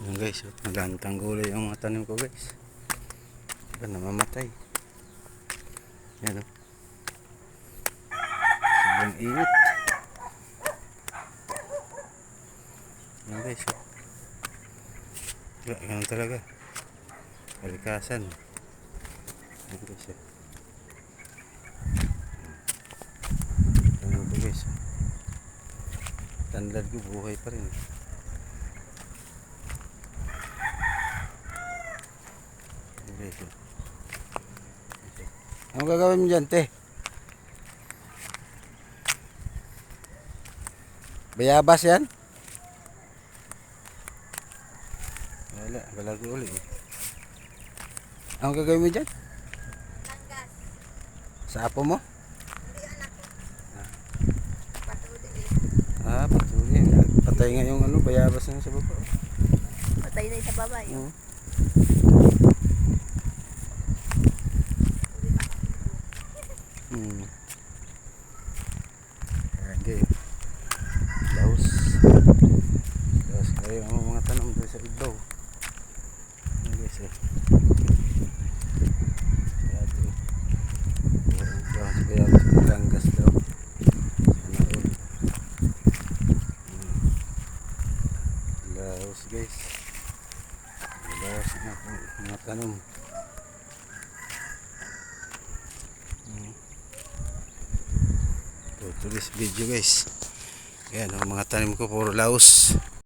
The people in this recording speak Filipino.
Yan guys, nagantang gulay yung mga tanim ko guys. Diba namamatay. Yan o. Sobrang init. Yan guys o. Ganun talaga. Kalikasan. Yan guys o. Ganun po guys o. Tanlad ko buhay pa rin. Ano gagawin mo dyan, te? Bayabas yan? Wala, galago ulit. Ano gagawin mo dyan? Langgas. Sa apo mo? Hindi anak ko. Patuli Patuloy. Patay nga yung ano, bayabas na sa baba. Patay na sa baba yun. Okay. Laos kayo ang mga tanong doon sa ibaw. Guys eh. Bayabas ng langgas daw. Sana all. Laos guys. Laos na mga tanong. To this video guys. Ayan ang mga tanim ko puro laos.